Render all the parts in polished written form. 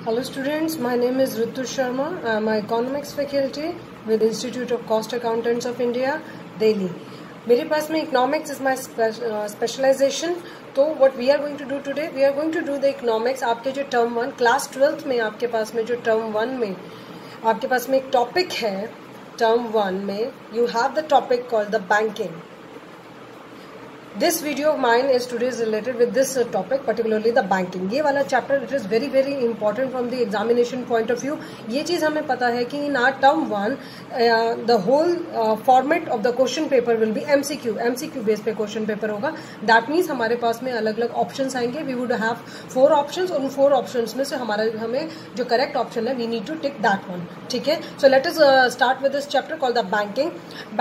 Hello students, my name is Ritu Sharma. I am an economics faculty with Institute of Cost Accountants of India, Delhi. मेरे पास में economics is my specialization. तो what we are going to do today, we are going to do the economics. आपके जो term 1 class 12th में आपके पास में जो term 1 में आपके पास में एक topic है term 1 में you have the topic called the banking. This video of mine is today is related with this topic, particularly the banking. ये वाला chapter it is very very important from the examination point of view. ये चीज़ हमें पता है कि in our term 1 the whole format of the question paper will be MCQ based पे question paper होगा. That means हमारे पास में अलग अलग options आएंगे. We would have 4 options. उन 4 options में से हमें जो correct option है we need to tick that one. ठीक है? So let us start with this chapter called the banking.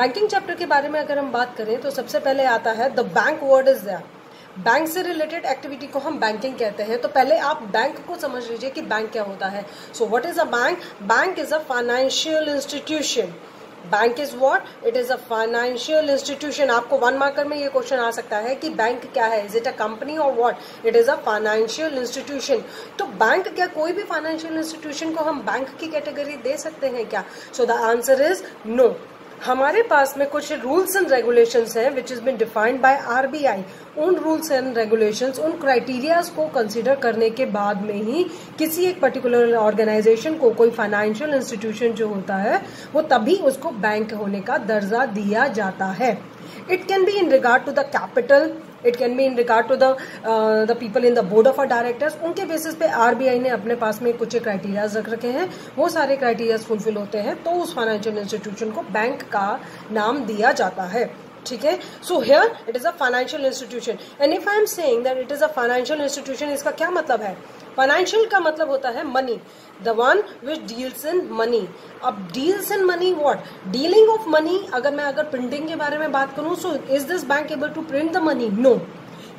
Banking chapter के बारे में अगर हम बात करें तो सबसे पहले आता है the bank word is there. Bank से रिलेटेड एक्टिविटी को हम बैंकिंग कहते हैं. तो पहले आप बैंक को समझ लीजिए कि बैंक क्या होता है. So what is a bank? Bank is a financial institution. Bank is what? It is a financial institution. आपको 1 मार्कर में ये क्वेश्चन आ सकता है कि बैंक क्या है. इज इट अ कंपनी और what? It is a financial institution. तो बैंक क्या कोई भी फाइनेंशियल इंस्टीट्यूशन को हम बैंक की कैटेगरी दे सकते हैं क्या? So the answer is no. हमारे पास में कुछ रूल्स एंड रेगुलेशंस हैं which is been defined by RBI. उन रूल्स एंड रेगुलेशंस, उन क्राइटेरियाज को कंसीडर करने के बाद में ही किसी एक पर्टिकुलर ऑर्गेनाइजेशन को कोई फाइनेंशियल इंस्टीट्यूशन जो होता है वो तभी उसको बैंक होने का दर्जा दिया जाता है. It can be in regard to the capital, it can be in regard to the people in the board of our directors. उनके बेसिस पे आरबीआई ने अपने पास में कुछ क्राइटेरियाज रख रखे हैं. वो सारे क्राइटेरियाज फुलफिल होते हैं तो उस फाइनेंशियल इंस्टीट्यूशन को बैंक का नाम दिया जाता है. ठीक है. So here it is a financial institution and if I am saying that it is a financial institution, इसका क्या मतलब है? फाइनेंशियल का मतलब होता है money, the one which deals in money. अब deals in money what? Dealing of money. अगर प्रिंटिंग के बारे में बात करूं, so is this bank able to print the money? No.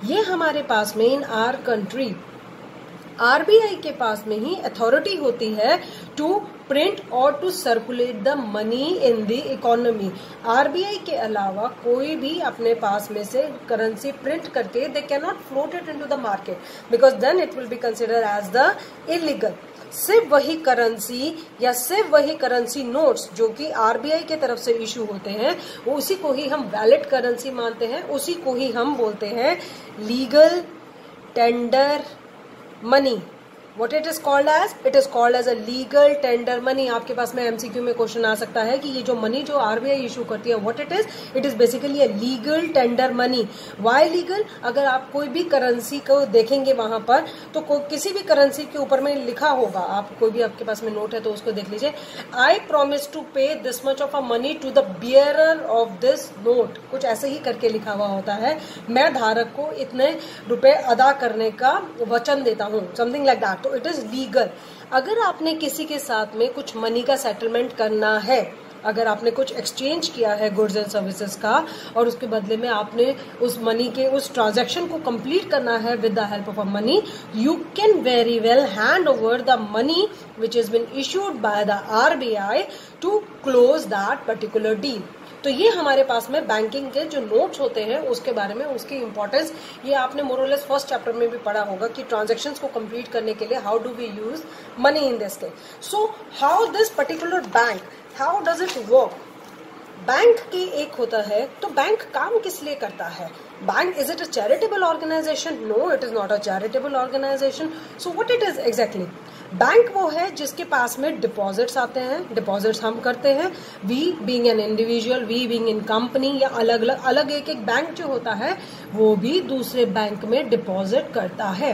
ये हमारे पास में इन आवर कंट्री आरबीआई के पास में ही अथॉरिटी होती है टू प्रिंट और to circulate the money in the economy. RBI के अलावा कोई भी अपने पास में से करेंसी प्रिंट करके they can not float it into the market because then it will be considered as the illegal. सिर्फ वही करेंसी या सिर्फ वही करेंसी नोट्स जो कि आरबीआई की तरफ से इशू होते हैं उसी को ही हम वैलिड करेंसी मानते हैं. उसी को ही हम बोलते हैं legal tender money. What it is called as? It is called as a legal tender money. आपके पास में MCQ में क्वेश्चन आ सकता है कि ये जो मनी जो आरबीआई इशू करती है what it is? It is basically a legal tender money. Why legal? अगर आप कोई भी करेंसी को देखेंगे वहां पर तो किसी भी करेंसी के ऊपर में लिखा होगा, आप कोई भी आपके पास में नोट है तो उसको देख लीजिए, I promise to pay this much of a money to the bearer of this note. कुछ ऐसे ही करके लिखा हुआ होता है, मैं धारक को इतने रुपए अदा करने का वचन देता हूँ, समथिंग लाइक दैट. तो इट इज लीगल. अगर आपने किसी के साथ में कुछ मनी का सेटलमेंट करना है, अगर आपने कुछ एक्सचेंज किया है गुड्स एंड सर्विसेज का और उसके बदले में आपने उस मनी के उस ट्रांजैक्शन को कंप्लीट करना है with the help of a money, you can very well hand over the money which is been issued by the RBI to close that particular deal. तो ये हमारे पास में बैंकिंग के जो नोट्स होते हैं उसके बारे में, उसकी इंपॉर्टेंस ये आपने मोरलेस फर्स्ट चैप्टर में भी पढ़ा होगा कि ट्रांजैक्शंस को कंप्लीट करने के लिए how do we use money in this case. So how this particular bank, how does it work? Bank के एक होता है तो बैंक काम किस लिए करता है? Bank is it a charitable organization? No, it is not a charitable organization. So what it is exactly? Bank वो है जिसके पास में डिपॉजिट्स आते हैं, डिपॉजिट्स हम करते हैं, we being an individual, we being in company, या अलग एक बैंक जो होता है वो भी दूसरे बैंक में डिपॉजिट करता है.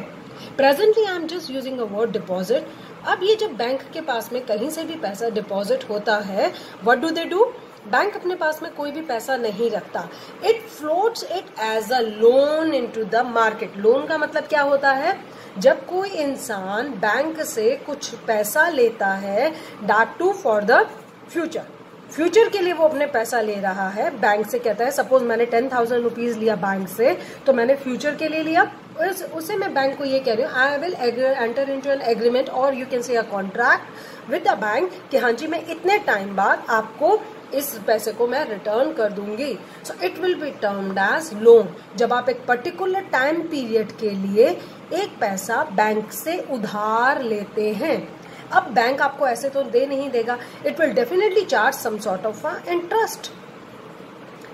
Presently I am just using a word deposit. अब ये जब बैंक के पास में कहीं से भी पैसा डिपॉजिट होता है, what do they do? Bank अपने पास में कोई भी पैसा नहीं रखता. It floats it as a loan into the market. Loan का मतलब क्या होता है? जब कोई इंसान बैंक से कुछ पैसा लेता है, that too for the future, future के लिए वो अपने पैसा ले रहा है, बैंक से कहता है सपोज मैंने 10,000 रुपीज लिया बैंक से तो मैंने फ्यूचर के लिए लिया, उसे मैं बैंक को ये कह रही हूँ, I will enter into an agreement और you can say a contract with the bank कि हाँ जी मैं इतने टाइम बाद आपको इस पैसे को मैं रिटर्न कर दूंगी. So it will be termed as loan. जब आप एक पर्टिकुलर टाइम पीरियड के लिए एक पैसा बैंक से उधार लेते हैं, अब बैंक आपको ऐसे तो दे नहीं देगा, it will definitely charge some sort of interest.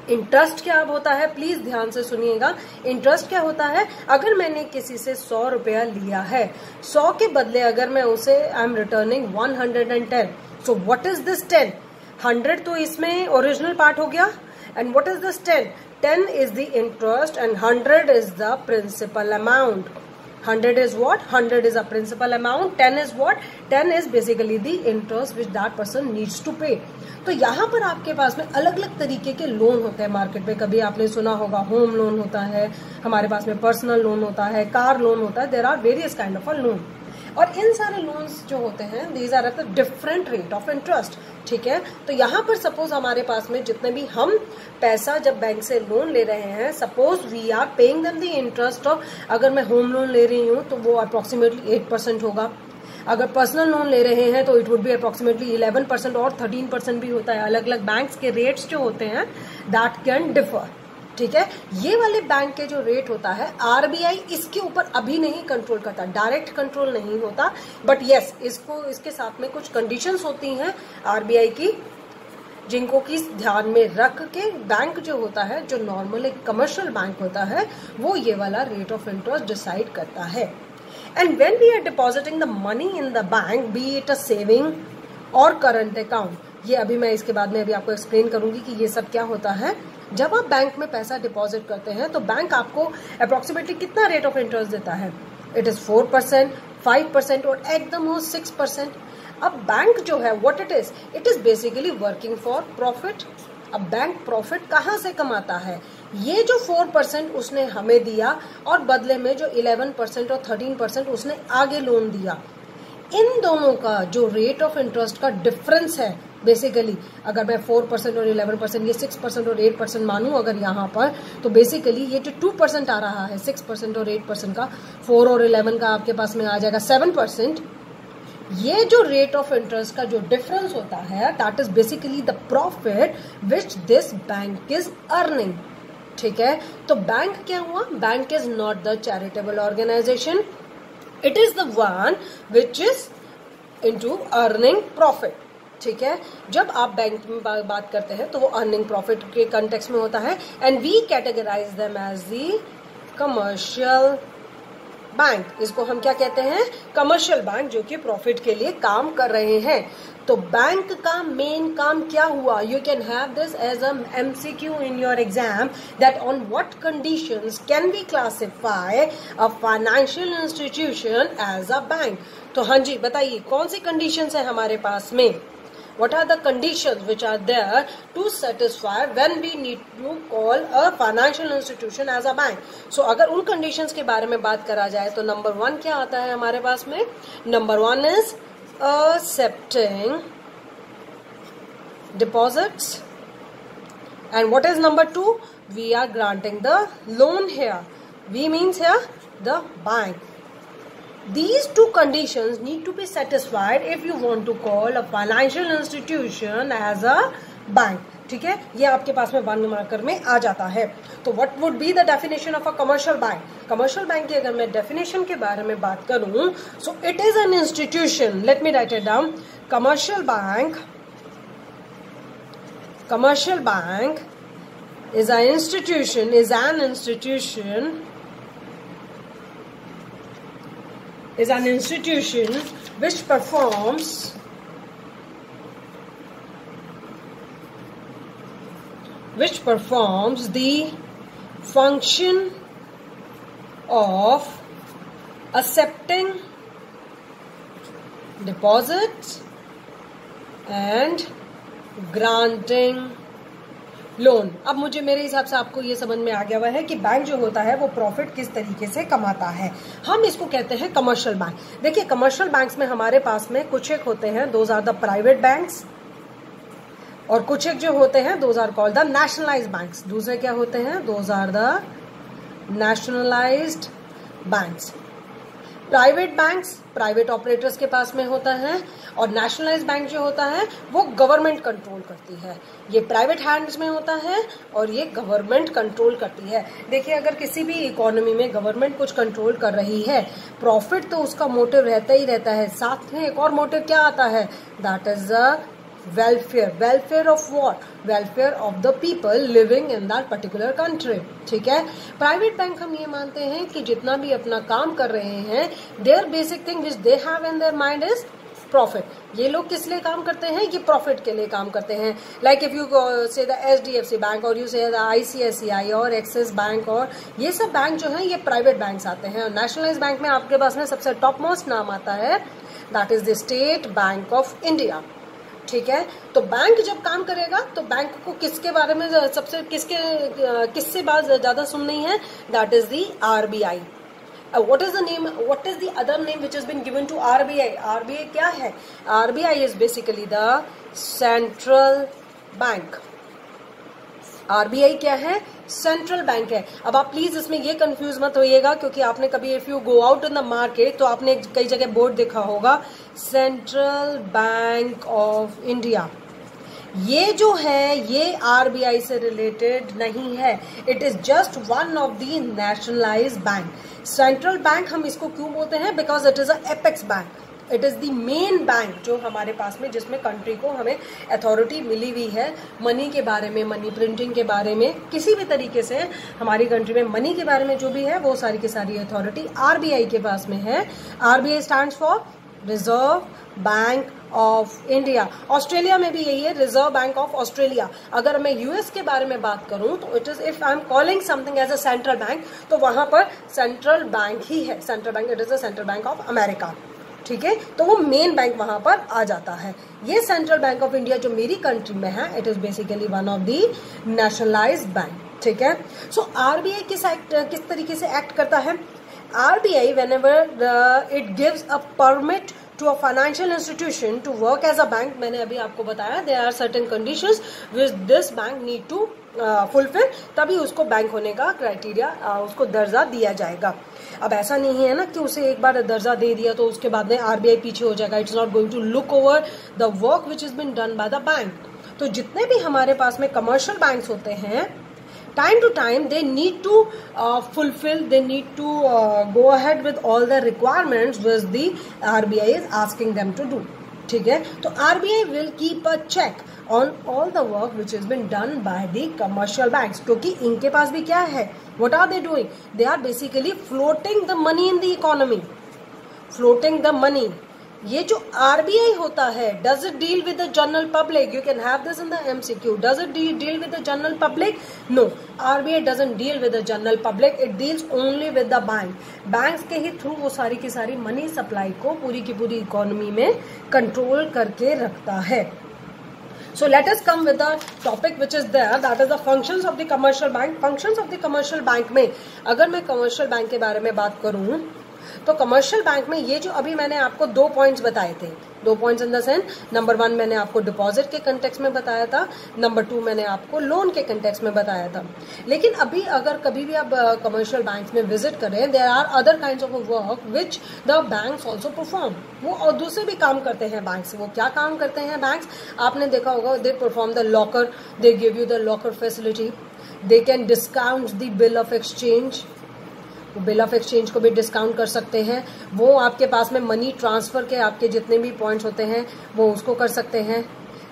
Interest क्या होता है, प्लीज ध्यान से सुनिएगा. इंटरेस्ट क्या होता है, अगर मैंने किसी से 100 रुपया लिया है, 100 के बदले अगर मैं उसे I am returning 110. So what is this 10? 100 तो इसमें ओरिजिनल पार्ट हो गया, and what is this 10? 10 is the interest and 100 is the principal amount. 100 is what? 100 is a principal amount. 10 is what? 10 is basically the interest which that person needs to pay. तो यहाँ पर आपके पास में अलग अलग तरीके के लोन होते हैं मार्केट में. कभी आपने सुना होगा होम लोन होता है, हमारे पास में पर्सनल लोन होता है, कार लोन होता है. There are various kind of a loan. और इन सारे लोन्स जो होते हैं these are at the different rate of interest. ठीक है, तो यहाँ पर सपोज हमारे पास में जितने भी हम पैसा जब बैंक से लोन ले रहे हैं, suppose we are paying them the interest of, अगर मैं होम लोन ले रही हूँ तो वो अप्रोक्सीमेटली 8% होगा. अगर पर्सनल लोन ले रहे हैं तो इट वुड बी अप्रोक्सीमेटली 11% और 13% भी होता है. अलग अलग बैंक्स के रेट्स जो होते हैं दैट कैन डिफर. ठीक है, ये वाले बैंक के जो रेट होता है आरबीआई इसके ऊपर अभी नहीं कंट्रोल करता, डायरेक्ट कंट्रोल नहीं होता, बट यस इसके साथ में कुछ कंडीशंस होती हैं आरबीआई की, जिनको की ध्यान में रख के बैंक जो होता है, जो नॉर्मल एक कमर्शियल बैंक होता है, वो ये वाला रेट ऑफ इंटरेस्ट डिसाइड करता है. And when we are depositing the money in the bank, be it a saving और करंट अकाउंट, ये अभी मैं इसके बाद में अभी आपको एक्सप्लेन करूंगी कि ये सब क्या होता है. जब आप बैंक में पैसा डिपॉजिट करते हैं तो बैंक आपको अप्रोक्सीमेटली कितना रेट ऑफ इंटरेस्ट देता है? इट इज 4%, 5% और एकदम हो 6%. अब बैंक जो है what it is basically working for profit. अब बैंक प्रॉफिट कहाँ से कमाता है? ये जो 4% उसने हमें दिया और बदले में जो 11% और 13% उसने आगे लोन दिया, इन दोनों का जो रेट ऑफ इंटरेस्ट का डिफरेंस है, बेसिकली अगर मैं 4% और 11%, ये 6% और 8% मानूं अगर यहाँ पर, तो बेसिकली ये जो 2% आ रहा है 6% और 8% का, 4 और 11 का आपके पास में आ जाएगा 7%. ये जो रेट ऑफ इंटरेस्ट का जो डिफरेंस होता है that is basically the profit which this bank is earning. ठीक है, तो बैंक क्या हुआ? Bank is not the charitable organization, it is the one which is into earning profit. ठीक है, जब आप बैंक में बात करते हैं तो वो अर्निंग प्रॉफिट के कंटेक्स्ट में होता है, and we categorize them as the commercial bank. इसको हम क्या कहते हैं? कमर्शियल बैंक, जो कि प्रॉफिट के लिए काम कर रहे हैं. तो बैंक का मेन काम क्या हुआ? You can have this as a MCQ in your exam, that on what conditions can we classify a financial institution as a bank. तो हाँ जी बताइए, कौन सी कंडीशंस है हमारे पास में? What are the conditions which are there to satisfy when we need to call a financial institution as a bank? So अगर उन conditions के बारे में बात करा जाए तो number 1 क्या आता है हमारे पास में? Number 1 is accepting deposits, and what is number 2? We are granting the loan here. We means here the bank. These two conditions need to be satisfied if you want to call a financial institution as a bank. ठीक है, ये आपके पास में 1 marker में आ जाता है. तो what would be the definition of a commercial bank? Commercial bank की अगर मैं definition के बारे में बात करूं, so it is an institution. Let me write it down. Commercial bank is an institution which performs the function of accepting deposits and granting loan. अब मुझे मेरे हिसाब से आपको ये समझ में आ गया हुआ है कि बैंक जो होता है वो प्रॉफिट किस तरीके से कमाता है. हम इसको कहते हैं कमर्शियल बैंक. देखिए, कमर्शियल बैंक्स में हमारे पास में कुछ एक होते हैं, those are the private banks, और कुछ एक जो होते हैं those are called the nationalised banks. दूसरे क्या होते हैं? Those are the nationalised banks. Private banks private operators के पास में होता है, और नेशनलाइज बैंक जो होता है वो गवर्नमेंट कंट्रोल करती है। ये प्राइवेट हैंड्स में होता है और ये गवर्नमेंट कंट्रोल करती है। देखिए, अगर किसी भी इकोनॉमी में गवर्नमेंट कुछ कंट्रोल कर रही है, प्रॉफिट तो उसका मोटिव रहता ही रहता है, साथ में एक और मोटिव क्या आता है, that is the welfare of what, welfare of the people living in that particular country. ठीक है। प्राइवेट बैंक हम ये मानते हैं कि जितना भी अपना काम कर रहे हैं, their basic thing which they have in their mind is profit. ये लोग किस लिए काम करते हैं, ये प्रॉफिट के लिए काम करते हैं। लाइक इफ यू से द HDFC बैंक और यू से द ICICI और एक्सिस बैंक, और ये सब बैंक जो है ये प्राइवेट बैंक्स आते हैं। और नेशनलाइज बैंक में आपके पास में सबसे टॉप मोस्ट नाम आता है, that is the state bank of India. ठीक है। तो बैंक जब काम करेगा तो बैंक को किसके बारे में सबसे किससे बात ज्यादा सुननी है, that is the RBI। what is the other name which has been given to RBI? RBI क्या है? RBI is basically the central bank। RBI क्या है? सेंट्रल बैंक है। अब आप प्लीज इसमें ये कंफ्यूज मत होइएगा, क्योंकि आपने कभी if you go out in the market तो आपने कई जगह बोर्ड देखा होगा, सेंट्रल बैंक ऑफ इंडिया। ये जो है ये RBI से रिलेटेड नहीं है, it is just one of the nationalised bank. Central bank हम इसको क्यों बोलते हैं, because it is a apex bank, it is the main bank जो हमारे पास में, जिसमें कंट्री को हमें अथॉरिटी मिली हुई है मनी के बारे में, मनी प्रिंटिंग के बारे में, किसी भी तरीके से हमारी कंट्री में मनी के बारे में जो भी है वो सारी की सारी अथॉरिटी RBI के पास में है। RBI stands for reserve bank of India. Australia में भी यही है, रिजर्व बैंक ऑफ ऑस्ट्रेलिया। अगर मैं US के बारे में बात करूं तो it is, if I am calling something as a central bank, तो वहां पर सेंट्रल बैंक ही है, central bank, it is the central bank of America. ठीक है। तो वो मेन बैंक वहां पर आ जाता है। ये सेंट्रल बैंक ऑफ इंडिया जो मेरी कंट्री में है, it is basically one of the nationalised bank. ठीक है। सो RBI किस तरीके से एक्ट करता है? RBI whenever it gives a permit to a financial institution to work as a bank, मैंने अभी आपको बताया there are certain conditions which this bank need to fulfill, तभी उसको बैंक होने का क्राइटेरिया, उसको दर्जा दिया जाएगा। अब ऐसा नहीं है ना कि उसे एक बार दर्जा दे दिया तो उसके बाद में RBI पीछे हो जाएगा। It's not going to look over the work which is been done by the bank. तो जितने भी हमारे पास में कमर्शियल बैंक्स होते हैं, time to time they need to fulfill, they need to go ahead with all the requirements which the RBI is asking them to do। ठीक है। तो RBI will keep a check on all the work which has been done by the commercial banks, क्योंकि इनके पास भी क्या है, what are they doing? They are basically floating the money in the economy, floating the money। ये जो RBI होता है, does it deal with the general public? You can have this in the MCQ. Does it deal with the general public? No, RBI doesn't deal with the general public. It deals only with the bank. Banks के ही through वो सारी की सारी money supply को पूरी की पूरी economy में कंट्रोल करके रखता है। So let us come with the topic which is there, that is the functions of the commercial bank. Functions of the commercial bank में अगर मैं commercial bank के बारे में बात करूं तो कमर्शियल बैंक में ये जो अभी मैंने आपको 2 पॉइंट्स बताए थे, 2 points in the sense, number 1 मैंने आपको डिपॉजिट के कंटेक्स्ट में बताया था, नंबर 2 मैंने आपको लोन के कंटेक्स्ट में बताया था। लेकिन अभी अगर कभी भी आप कमर्शियल बैंक्स में विजिट करें, there are other kinds of work which the banks also perform. वो और दूसरे भी काम करते हैं बैंक्स। वो क्या काम करते हैं बैंक्स? आपने देखा होगा, they perform the locker, they give you the locker facility, they can discount the bill of exchange, bill of exchange को भी डिस्काउंट कर सकते हैं। वो आपके पास में मनी ट्रांसफर के आपके जितने भी पॉइंट्स होते हैं वो उसको कर सकते हैं।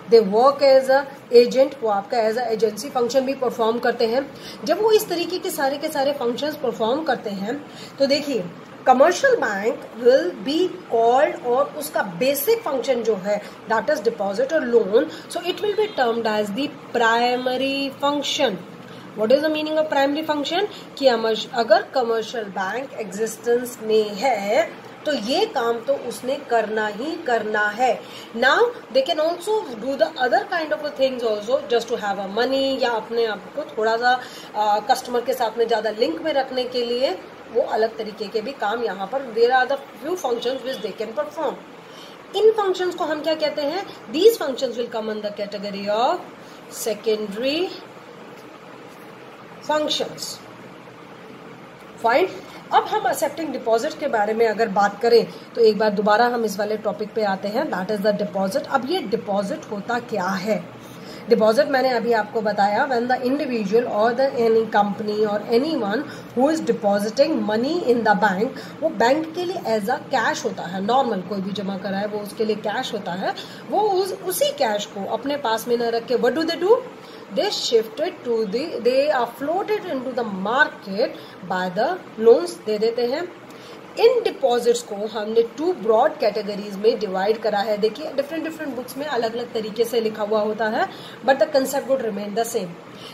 They work as a agent, वो आपका एज अ एजेंसी फंक्शन भी परफॉर्म करते हैं। जब वो इस तरीके के सारे फंक्शंस परफॉर्म करते हैं तो देखिए, commercial bank will be called, और उसका बेसिक फंक्शन जो है दैट इज डिपॉजिट और loan, so it will be termed as the primary function. What is the meaning of primary function? कि अगर कमर्शियल बैंक एग्जिस्टेंस में है तो ये काम तो उसने करना ही करना है। Now they can also do the other kind of things also just to have a money, या अपने आप को थोड़ा सा कस्टमर के साथ में ज्यादा लिंक में रखने के लिए वो अलग तरीके के भी काम यहाँ पर, there are the few functions which they can perform. इन फंक्शंस को हम क्या कहते हैं? These functions will come in the category of secondary functions. Fine. अब हम एक्सेप्टिंग डिपॉजिट के बारे में अगर बात करें तो एक बार दोबारा हम इस वाले टॉपिक पे आते हैं, दैट इज द डिपॉजिट। अब ये डिपॉजिट होता क्या है? डिपॉजिट मैंने अभी आपको बताया, व्हेन द इंडिविजुअल और द एनी कंपनी और anyone who is depositing money in the bank, वो बैंक के लिए एज अ कैश होता है। नॉर्मल कोई भी जमा कराए वो उसके लिए कैश होता है। वो उसी कैश को अपने पास में न रख के what do they shifted to they are floated into the market by the loans दे देते हैं। इन डिपॉजिट्स को हमने 2 ब्रॉड कैटेगरीज में डिवाइड करा है। देखिए डिफरेंट बुक्स में अलग अलग तरीके से लिखा हुआ होता है, but the concept would remain the same.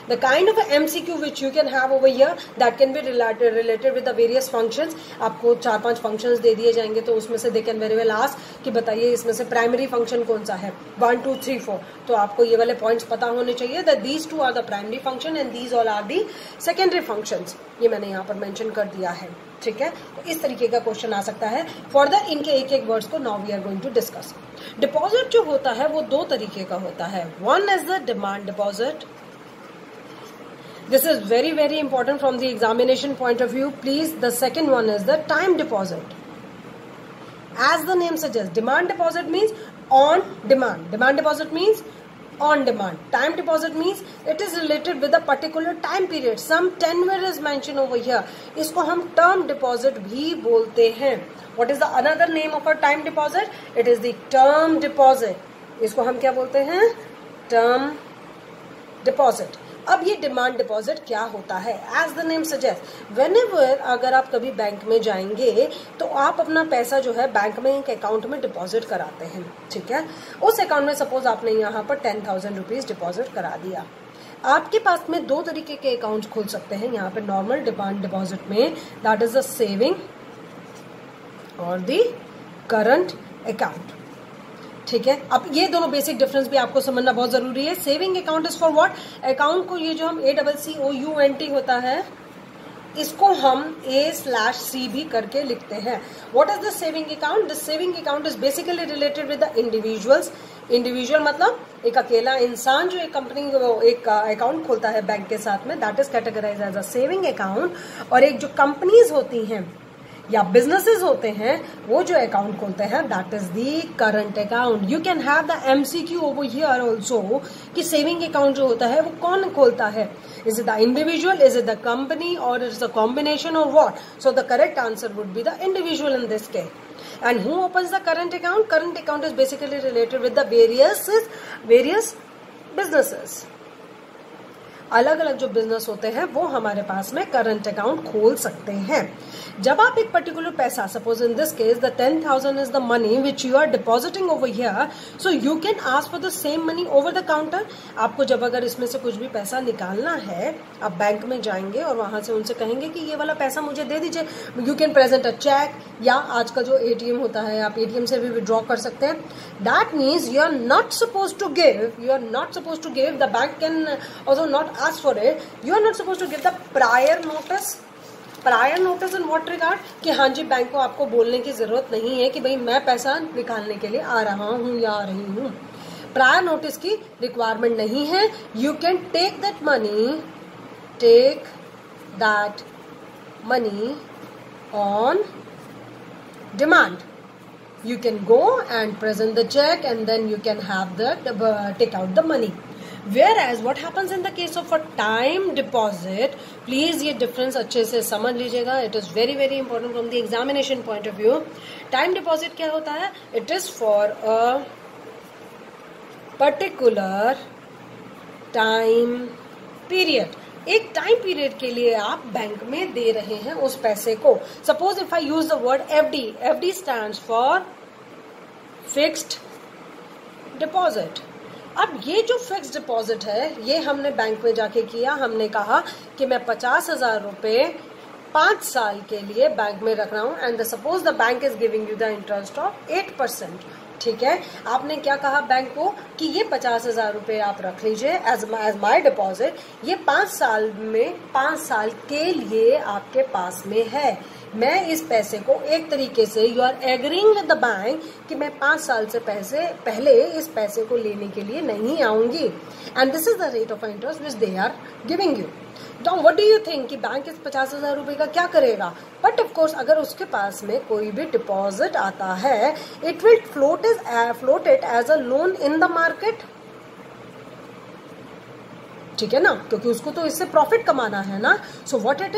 The kind of MCQ which you can have over here that can be related with the various functions। आपको 4-5 functions दे दिए जाएंगे तो उसमें से they can very well ask कि बताइए इसमें से प्राइमरी फंक्शन कौन सा है, 1 2 3 4। तो आपको ये वाले पॉइंट्स पता होने चाहिए that these 2 are the primary function and these all are the secondary functions। ये मैंने यहाँ पर मेंशन कर दिया है, ठीक है। तो इस तरीके का क्वेश्चन आ सकता है। फर्दर इनके एक वर्ड्स को now we are going to discuss. Deposit जो होता है वो 2 तरीके का होता है। One is the demand deposit. This is very important from the examination point of view. Please, the second one is the time deposit. As the name suggests, demand deposit means on demand. Demand deposit means on demand. Time deposit means it is related with a particular time period. Some tenure is mentioned over here. इसको हम term deposit भी बोलते हैं। What is the another name of a time deposit? It is the term deposit. इसको हम क्या बोलते हैं? Term deposit. अब ये डिमांड डिपॉजिट क्या होता है? As the name suggest, whenever अगर आप कभी बैंक में जाएंगे तो आप अपना पैसा जो है बैंक में एक अकाउंट में डिपॉजिट कराते हैं, ठीक है। उस अकाउंट में सपोज आपने यहाँ पर 10,000 रुपीज डिपॉजिट करा दिया। आपके पास में 2 तरीके के अकाउंट खुल सकते हैं यहाँ पे नॉर्मल डिमांड डिपॉजिट में, दैट इज द सेविंग और द करंट अकाउंट, ठीक है। अब ये दोनों बेसिक डिफरेंस भी आपको समझना बहुत जरूरी है। Saving account is for what? Account को ये जो हम ACCOUNT होता है इसको हम A/C भी करके लिखते हैं। What is the saving account? The saving account is basically related with the individuals. Individual मतलब एक अकेला इंसान जो एक कंपनी एक अकाउंट खोलता है बैंक के साथ में, that is categorized as a saving account. और एक जो कंपनीज होती हैं या बिजनेसेस होते हैं वो जो अकाउंट खोलते हैं that is the current account. You can have the MCQ over here also कि सेविंग अकाउंट जो होता है वो कौन खोलता है? Is it the individual, is it the company और इज द कॉम्बिनेशन और what? So the correct answer would be the individual in this case. And who opens the current account? Current account is basically related with the various businesses. अलग अलग जो business होते हैं वो हमारे पास में करंट अकाउंट खोल सकते हैं। जब आप एक पर्टिकुलर पैसा, suppose in this case the 10,000 is the money which you are depositing over here, so you can ask for the same money over the counter. आपको जब अगर इसमें से कुछ भी पैसा निकालना है, आप बैंक में जाएंगे और वहां से उनसे कहेंगे कि ये वाला पैसा मुझे दे दीजिए। You can present a cheque, या आज का जो ATM होता है आप ATM से भी विड्रॉ कर सकते हैं। That means you are not suppose to give, the bank can also not ask for it, you are not supposed to give the prior notice in what regard कि हाँ जी बैंक को आपको बोलने की जरूरत नहीं है कि भाई मैं पैसा निकालने के लिए आ रहा हूँ या आ रही हूँ। प्रायर नोटिस की रिक्वायरमेंट नहीं है। You can take that money on demand. You can go and present the check and then you can have take out the money. Whereas what happens in the case of a time deposit, please ये difference अच्छे से समझ लीजिएगा. It is very important from the examination point of view. Time deposit क्या होता है? It is for a particular time period. एक time period के लिए आप बैंक में दे रहे हैं उस पैसे को. Suppose if I use the word FD, FD stands for fixed deposit. अब ये जो फिक्स्ड डिपॉजिट है ये हमने बैंक में जाके किया. हमने कहा कि मैं 50,000 रुपए 5 साल के लिए बैंक में रख रहा हूं and suppose the bank is giving you the interest of 8%. ठीक है, आपने क्या कहा बैंक को कि ये 50,000 रुपए आप रख लीजिए एज माई डिपॉजिट. ये 5 साल में 5 साल के लिए आपके पास में है. मैं इस पैसे को एक तरीके से you are agreeing with the bank कि मैं 5 साल से पहले इस पैसे को लेने के लिए नहीं आऊंगी. And this is the rate of interest which they are giving you. तो व्हाट डू यू थिंक कि बैंक इस 50,000 रुपए का क्या करेगा? बट ऑफ कोर्स अगर उसके पास में कोई भी डिपॉजिट आता है, it will float it as a loan in the market, ठीक है ना, क्योंकि उसको तो इससे प्रॉफिट कमाना है ना. सो what it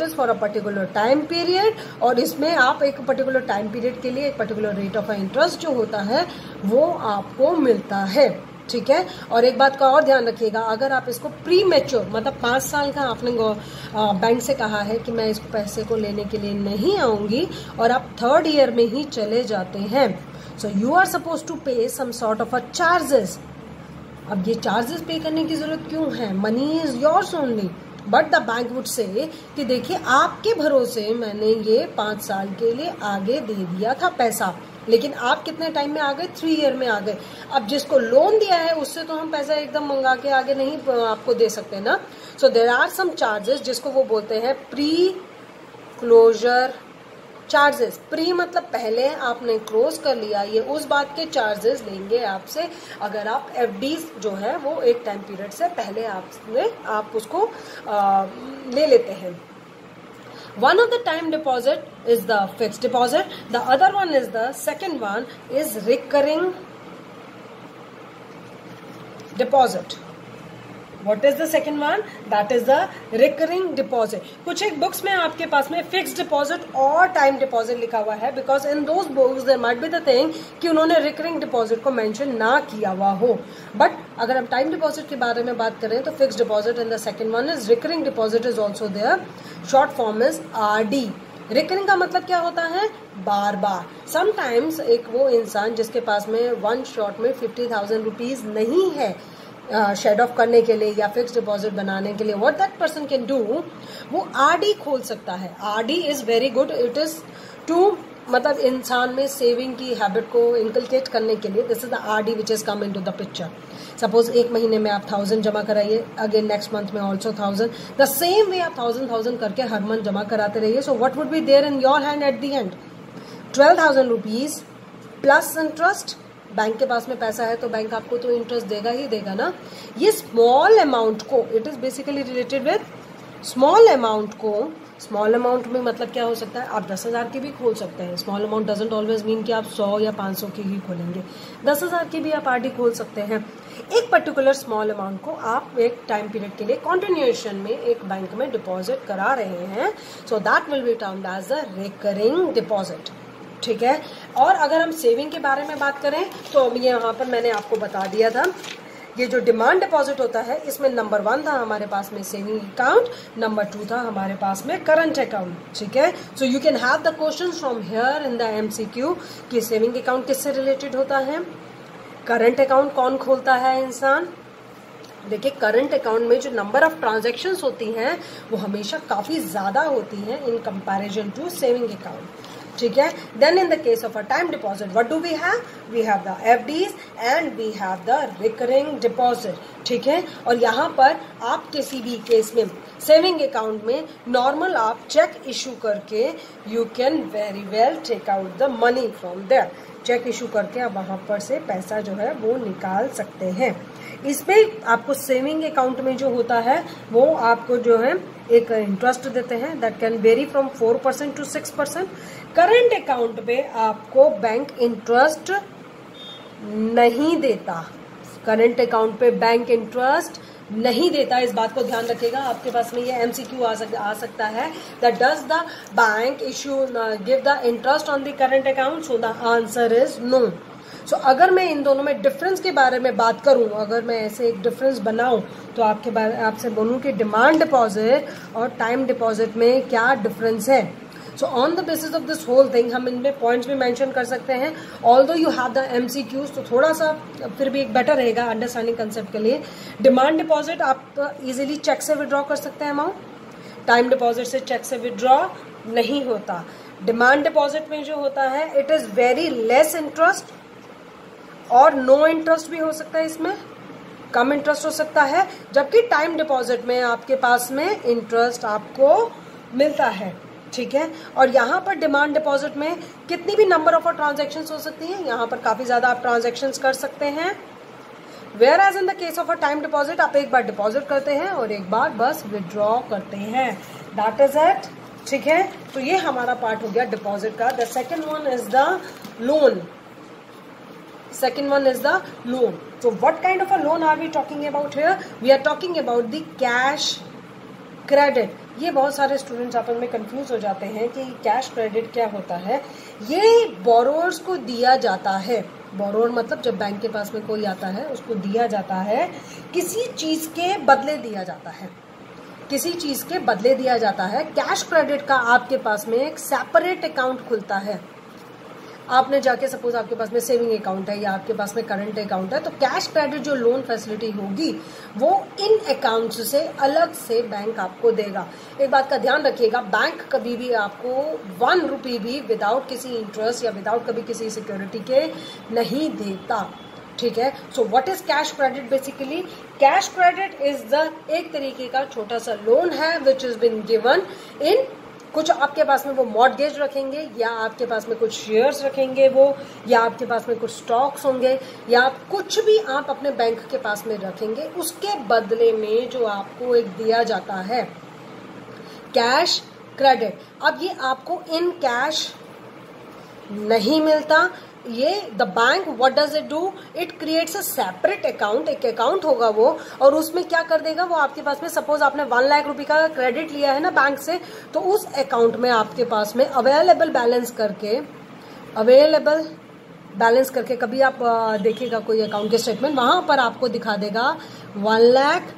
is for a particular time period, और इसमें आप एक पर्टिकुलर टाइम पीरियड के लिए एक पर्टिकुलर रेट ऑफ इंटरेस्ट जो होता है वो आपको मिलता है, ठीक है. और एक बात का और ध्यान रखिएगा, अगर आप इसको प्री मैच्योर मतलब 5 साल का आपने बैंक से कहा है कि मैं इस पैसे को लेने के लिए नहीं आऊंगी, और आप 3rd ईयर में ही चले जाते हैं, so you are suppose to pay some sort of a charges. अब ये चार्जेस पे करने की जरूरत क्यों है? Money is yours only, but the bank would say कि देखिए आपके भरोसे मैंने ये 5 साल के लिए आगे दे दिया था पैसा, लेकिन आप कितने टाइम में आ गए? 3 ईयर में आ गए. अब जिसको लोन दिया है उससे तो हम पैसा एकदम मंगा के आगे नहीं आपको दे सकते ना. So there are some charges जिसको वो बोलते हैं प्री क्लोजर चार्जेस. प्री मतलब पहले आपने क्लोज कर लिया, ये उस बात के चार्जेस लेंगे आपसे अगर आप एफडीज जो है वो एक टाइम पीरियड से पहले आप उसको ले लेते हैं. One of the time deposit is the fixed deposit. The other one is the second one is recurring deposit. What is the second one? That is the recurring deposit. कुछ एक books में आपके पास में फिक्स्ड डिपॉजिट और time deposit लिखा हुआ है, because in those books there might be the thing कि उन्होंने रिकरिंग डिपॉजिट को मेंशन ना किया हुआ हो. बट अगर हम टाइम डिपॉजिट के बारे में बात करें तो fixed deposit and the second one is recurring deposit is also there. Short form is RD. Recurring का मतलब क्या होता है? बार बार. समटाइम्स एक वो इंसान जिसके पास में वन शॉट में 50,000 रुपीज नहीं है शेड ऑफ करने के लिए या फिक्स डिपॉजिट बनाने के लिए, what that person can do, वो आरडी खोल सकता है. RD is very good. It is to मतलब इंसान में सेविंग की हैबिट को इनकलकेट करने के लिए. This is the RD which is come into the picture. Suppose एक महीने में आप 1000 जमा कराइए, अगेन नेक्स्ट मंथ में ऑल्सो 1000, द सेम वे आप 1000 करके हर मंथ जमा कराते रहिए. So what would be there in your hand at the end? 12,000 rupees plus interest. Bank के पास में पैसा है तो बैंक आपको तो इंटरेस्ट देगा ही देगा ना. ये स्मॉल अमाउंट को, it is basically related with small amount को. स्मॉल अमाउंट में मतलब क्या हो सकता है? आप 10,000 की भी खोल सकते हैं. Small amount doesn't always mean कि आप 100 या 500 की ही खोलेंगे. 10,000 की भी आप आरडी खोल सकते हैं. एक पर्टिकुलर स्मॉल अमाउंट को आप एक टाइम पीरियड के लिए कॉन्टिन्यूएशन में एक बैंक में डिपॉजिट करा रहे हैं. So that will be termed as a recurring deposit, ठीक है. और अगर हम सेविंग के बारे में बात करें तो ये यहाँ पर मैंने आपको बता दिया था. ये जो डिमांड डिपॉजिट होता है इसमें नंबर 1 था हमारे पास में सेविंग अकाउंट, नंबर 2 था हमारे पास में करंट अकाउंट, ठीक है. सो you can have the questions from here in the MCQ कि सेविंग अकाउंट किससे रिलेटेड होता है, करंट अकाउंट कौन खोलता है इंसान. देखिए करंट अकाउंट में जो नंबर ऑफ ट्रांजैक्शंस होती हैं वो हमेशा काफी ज्यादा होती हैं in comparison to saving account, ठीक है. Then in the case of a time deposit what do we have? We have the FDs and we have the recurring deposit, ठीक है. और यहाँ पर आप किसी भी केस में सेविंग अकाउंट में नॉर्मल आप चेक इशू करके you can very well take out the money from there. Cheque issue करके आप वहां पर से पैसा जो है वो निकाल सकते हैं. इसमें आपको सेविंग अकाउंट में जो होता है वो आपको जो है एक इंटरेस्ट देते हैं that can vary from 4% to 6%. Current account पे आपको बैंक इंटरेस्ट नहीं देता. करंट अकाउंट पे बैंक इंटरेस्ट नहीं देता. इस बात को ध्यान रखिएगा. आपके पास में ये एमसीक्यू आ सकता है that does the bank issue give the interest on the current account. So the answer is no. So अगर मैं इन दोनों में डिफरेंस के बारे में बात करूं, अगर मैं ऐसे एक डिफरेंस बनाऊं तो आपसे बोलूं कि डिमांड डिपॉजिट और टाइम डिपॉजिट में क्या डिफरेंस है. So on the basis of this whole thing हम इनमें पॉइंट्स भी मेंशन कर सकते हैं. Although you have the MCQs तो थोड़ा सा फिर भी एक बेटर रहेगा अंडरस्टैंडिंग कंसेप्ट के लिए. डिमांड डिपॉजिट आप इजीली चेक से विड्रॉ कर सकते हैं अमाउंट. टाइम डिपॉजिट से चेक से विड्रॉ नहीं होता. डिमांड डिपॉजिट में जो होता है it is very less interest और नो इंटरेस्ट भी हो सकता है, इसमें कम इंटरेस्ट हो सकता है. जबकि टाइम डिपॉजिट में आपके पास में इंटरेस्ट आपको मिलता है, ठीक है. और यहाँ पर डिमांड डिपॉजिट में कितनी भी नंबर ऑफ ट्रांजैक्शंस हो सकती हैं. यहाँ पर काफी ज्यादा आप ट्रांजैक्शंस कर सकते हैं. Whereas in the case of a time deposit, आप एक बार डिपॉजिट करते हैं और एक बार बस विड्रॉ करते हैं, दैट इज इट। ठीक है, तो ये हमारा पार्ट हो गया डिपॉजिट का। The second one is the loan. Second one is the loan. So what kind of a loan are we talking about here? We are talking about the cash credit. ये बहुत सारे students आपस में confuse हो जाते हैं कि cash credit क्या होता है। ये बोरोअर्स को दिया जाता है। बोरोअर मतलब जब बैंक के पास में कोई आता है उसको दिया जाता है, किसी चीज के बदले दिया जाता है, किसी चीज के बदले दिया जाता है। कैश क्रेडिट का आपके पास में एक सेपरेट अकाउंट खुलता है। आपने जाके सपोज आपके पास में सेविंग अकाउंट है या आपके पास में करंट अकाउंट है, तो कैश क्रेडिट जो लोन फैसिलिटी होगी वो इन अकाउंट्स से अलग से बैंक आपको देगा। एक बात का ध्यान रखिएगा, बैंक कभी भी आपको 1 रुपी भी विदाउट किसी इंटरेस्ट या विदाउट कभी किसी सिक्योरिटी के नहीं देता। ठीक है, so what is cash credit? Basically cash credit is the एक तरीके का छोटा सा लोन है विच इज बिन गिवन इन, कुछ आपके पास में वो मॉर्गेज रखेंगे या आपके पास में कुछ शेयर्स रखेंगे वो, या आपके पास में कुछ स्टॉक्स होंगे, या आप कुछ भी आप अपने बैंक के पास में रखेंगे, उसके बदले में जो आपको एक दिया जाता है कैश क्रेडिट। अब ये आपको इन कैश नहीं मिलता। ये the bank what does it do, it creates a separate account, एक अकाउंट होगा वो, और उसमें क्या कर देगा वो आपके पास में, सपोज आपने 1 लाख रुपए का क्रेडिट लिया है ना बैंक से, तो उस अकाउंट में आपके पास में अवेलेबल बैलेंस करके कभी आप देखिएगा कोई अकाउंट के स्टेटमेंट, वहां पर आपको दिखा देगा 1 lakh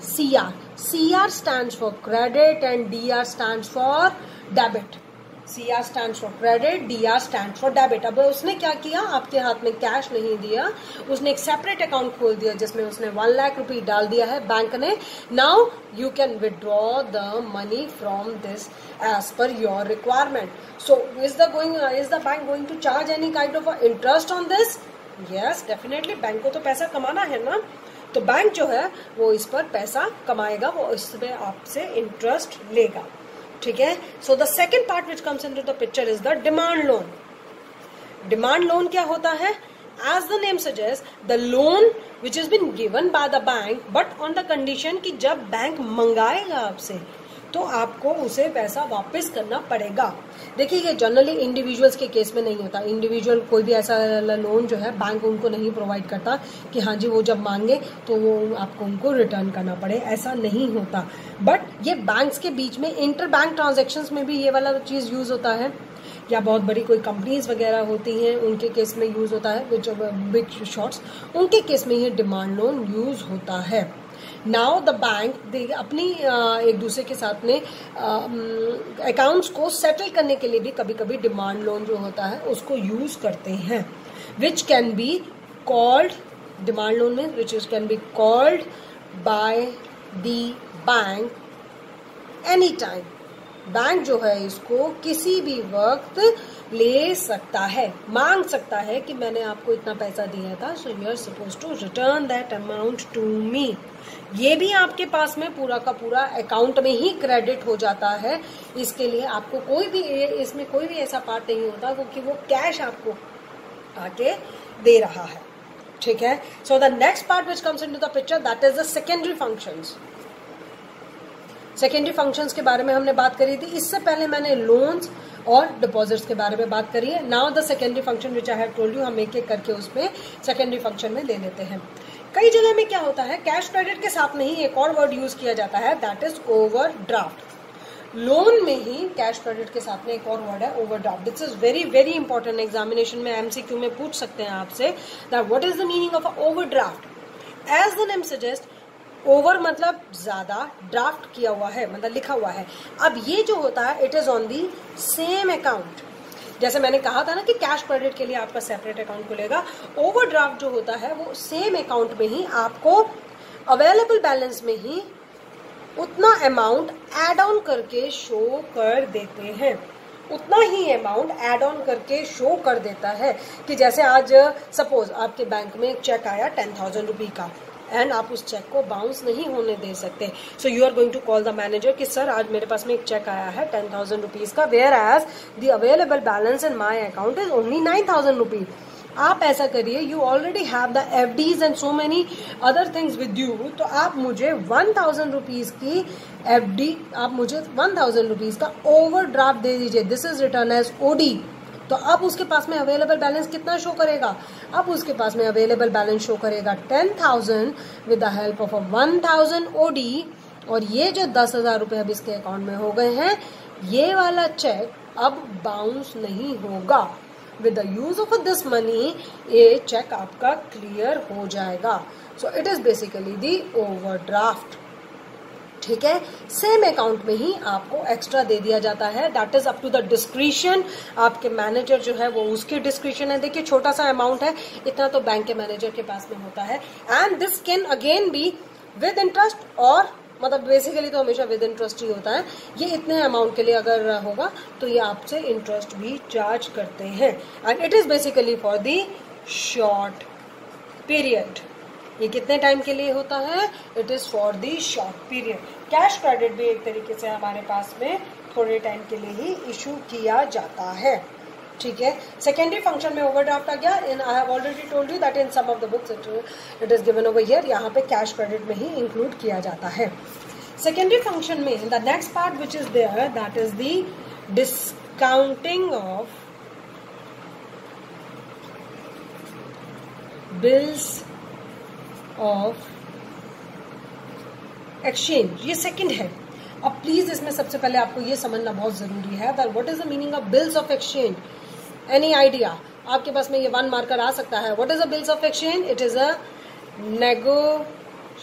CR। CR stands for credit and DR stands for debit. CR stands for credit, DR stands for debit. अब उसने क्या किया, आपके हाथ में कैश नहीं दिया, उसने एक सेपरेट अकाउंट खोल दिया जिसमें उसने 1 लाख रुपए डाल दिया है बैंक ने। Now you can withdraw the money from this as per your requirement. So is the bank going to charge any kind of interest on this? Yes, definitely bank को तो पैसा कमाना है ना, तो बैंक जो है वो इस पर पैसा कमाएगा, वो इसमें आपसे इंटरेस्ट लेगा। ठीक है, so the second part which comes into the picture is the demand loan. Demand loan क्या होता है? As the name suggest, the loan which is been given by the bank but on the condition कि जब bank मंगाएगा आपसे तो आपको उसे पैसा वापस करना पड़ेगा। देखिए ये जनरली इंडिविजुअल्स के केस में नहीं होता। इंडिविजुअल कोई भी ऐसा लोन जो है बैंक उनको नहीं प्रोवाइड करता कि हाँ जी वो जब मांगे तो वो आपको उनको रिटर्न करना पड़े, ऐसा नहीं होता। बट ये बैंक्स के बीच में इंटर बैंक ट्रांजेक्शन्स में भी ये वाला चीज यूज होता है, या बहुत बड़ी कोई कंपनीज वगैरह होती हैं उनके केस में यूज होता है, विच बिग शॉर्ट्स, उनके केस में ये डिमांड लोन यूज होता है। नाउ द बैंक अपनी एक दूसरे के साथ में अकाउंट्स को सेटल करने के लिए भी कभी कभी डिमांड लोन जो होता है उसको यूज करते हैं, which can be called, demand loan में which can be called by the bank any time. Bank जो है इसको किसी भी वक्त ले सकता है, मांग सकता है कि मैंने आपको इतना पैसा दिया था, so you are suppose to return that amount to me. ये भी आपके पास में पूरा का पूरा अकाउंट में ही क्रेडिट हो जाता है। इसके लिए आपको कोई भी इसमें कोई भी ऐसा पार्ट नहीं होता क्योंकि वो कैश आपको आके दे रहा है। ठीक है, so the next part which comes into the picture that is the secondary functions. Secondary functions के बारे में हमने बात करी थी, इससे पहले मैंने लोन्स और डिपॉजिट्स के बारे में बात करी है। Now the secondary function which I have told you, हम एक एक करके उसमें सेकेंडरी फंक्शन में ले लेते हैं। कई जगह में क्या होता है, कैश क्रेडिट के साथ में ही एक और वर्ड यूज किया जाता है, दैट इज ओवरड्राफ्ट। लोन में ही कैश क्रेडिट के साथ में एक और वर्ड है overdraft. This is very very important, examination में MCQ में पूछ सकते हैं आपसे that what is the meaning of a overdraft. As the name suggest, over मतलब ज्यादा, ड्राफ्ट किया हुआ है मतलब लिखा हुआ है। अब ये जो होता है it is on the same account. जैसे मैंने कहा था ना कि कैश क्रेडिट के लिए आपका सेपरेट अकाउंट खुलेगा, ओवरड्राफ्ट जो होता है वो सेम अकाउंट में ही आपको अवेलेबल बैलेंस में ही उतना अमाउंट एड ऑन करके शो कर देते हैं, उतना ही अमाउंट एड ऑन करके शो कर देता है कि जैसे आज सपोज आपके बैंक में एक चेक आया 10,000 रुपये का एंड आप उस चेक को बाउंस नहीं होने दे सकते, so you are going to call the manager कि सर आज मेरे पास में एक चेक आया है 10,000 रुपीज का, whereas the available balance in my account is only 9,000 rupees. आप ऐसा करिए, you already have the FDs and so many other things with you, तो आप मुझे 1000 रुपीज की FD, आप मुझे 1000 रुपीज का ओवरड्राफ्ट दे दीजिए, this is return as OD। तो अब उसके पास में अवेलेबल बैलेंस कितना शो करेगा, अब उसके पास में अवेलेबल बैलेंस शो करेगा 10,000 with the help of 1000 OD। और ये जो 10,000 रुपए अब इसके अकाउंट में हो गए हैं, ये वाला चेक अब बाउंस नहीं होगा। With the use of this money ये चेक आपका क्लियर हो जाएगा। So it is basically the overdraft. ठीक है, सेम अकाउंट में ही आपको एक्स्ट्रा दे दिया जाता है, that is up to the discretion. आपके मैनेजर जो है वो उसकी डिस्क्रिशन है। देखिए छोटा सा अमाउंट है, इतना तो बैंक के मैनेजर के पास में होता है। And this can again be with interest, और मतलब बेसिकली तो हमेशा विद इंटरेस्ट ही होता है। ये इतने अमाउंट के लिए अगर होगा तो ये आपसे इंटरेस्ट भी चार्ज करते हैं। And it is basically for the short period. ये कितने टाइम के लिए होता है, it is for the short period. Cash credit भी एक तरीके से हमारे पास में थोड़े टाइम के लिए ही इशू किया जाता है। ठीक है, सेकेंडरी फंक्शन में ओवरड्राफ्ट आ गया। In I have already told you that in some of the books it is given over here, यहाँ पे कैश क्रेडिट में ही इंक्लूड किया जाता है। सेकेंडरी फंक्शन में the next part which is there, that is the discounting of bills of exchange. ये second है। अब प्लीज इसमें सबसे पहले आपको ये समझना बहुत जरूरी है that what is the meaning of bills of exchange. Any idea? आपके पास में ये 1 मार्कर आ सकता है। What is a bills of exchange? It is a negotiable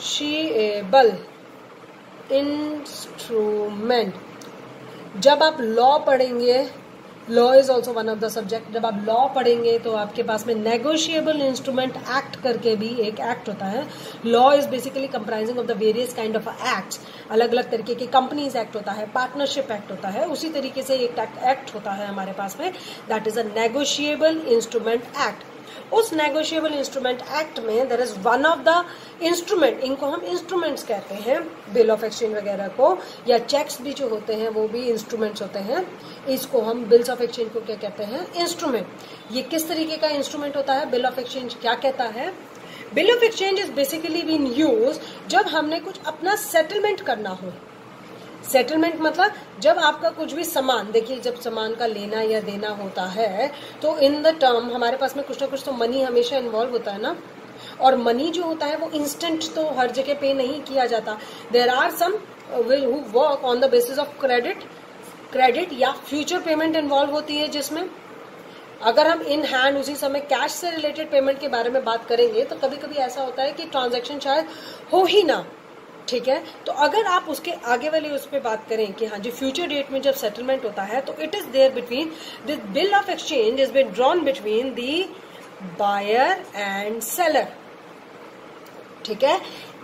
instrument. जब आप लॉ पढ़ेंगे, law is also one of the subject, जब आप लॉ पढ़ेंगे तो आपके पास में नेगोशिएबल इंस्ट्रूमेंट एक्ट करके भी एक एक्ट होता है। Law is basically comprising of the various kind of acts. अलग अलग तरीके के कंपनीज एक्ट होता है, पार्टनरशिप एक्ट होता है, उसी तरीके से एक एक्ट होता है हमारे पास में, that is a negotiable instrument act. उस नेगोशिएबल इंस्ट्रूमेंट एक्ट में there is one of the instrument, इनको हम इंस्ट्रूमेंट्स कहते हैं, बिल ऑफ एक्सचेंज वगैरह को, या चेक्स भी जो होते हैं वो भी इंस्ट्रूमेंट्स होते हैं। इसको हम बिल्स ऑफ एक्सचेंज को क्या कहते हैं? इंस्ट्रूमेंट। ये किस तरीके का इंस्ट्रूमेंट होता है? बिल ऑफ एक्सचेंज क्या कहता है? Bill of exchange is basically been use जब हमने कुछ अपना सेटलमेंट करना हो। सेटलमेंट मतलब जब आपका कुछ भी सामान, देखिए जब सामान का लेना या देना होता है तो इन द टर्म हमारे पास में कुछ ना कुछ तो मनी हमेशा इन्वॉल्व होता है ना। और मनी जो होता है वो इंस्टेंट तो हर जगह पे नहीं किया जाता। There are some who work on the basis of credit या फ्यूचर पेमेंट इन्वॉल्व होती है, जिसमें अगर हम इन हैंड उसी समय कैश से रिलेटेड पेमेंट के बारे में बात करेंगे तो कभी कभी ऐसा होता है कि ट्रांजैक्शन शायद हो ही ना। ठीक है, तो अगर आप उसके आगे वाले उस पर बात करें कि हाँ जी फ्यूचर डेट में जब सेटलमेंट होता है तो it is there between this bill of exchange is been drawn between the buyer and seller. ठीक है,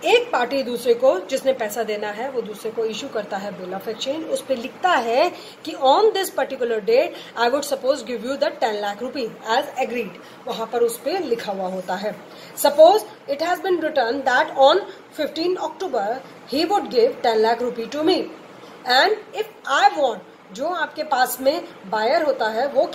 एक पार्टी दूसरे को, जिसने पैसा देना है वो दूसरे को इशू करता है बिल ऑफ एक्सचेंज। उस पर लिखता है कि on this particular date I would suppose give you the 10 lakh rupees as agreed. वहां पर उस पर लिखा हुआ होता है। Suppose it has been return that on 15 October he would give 10 lakh rupee to me, and if I want, जो आपके पास में बायर होता है वो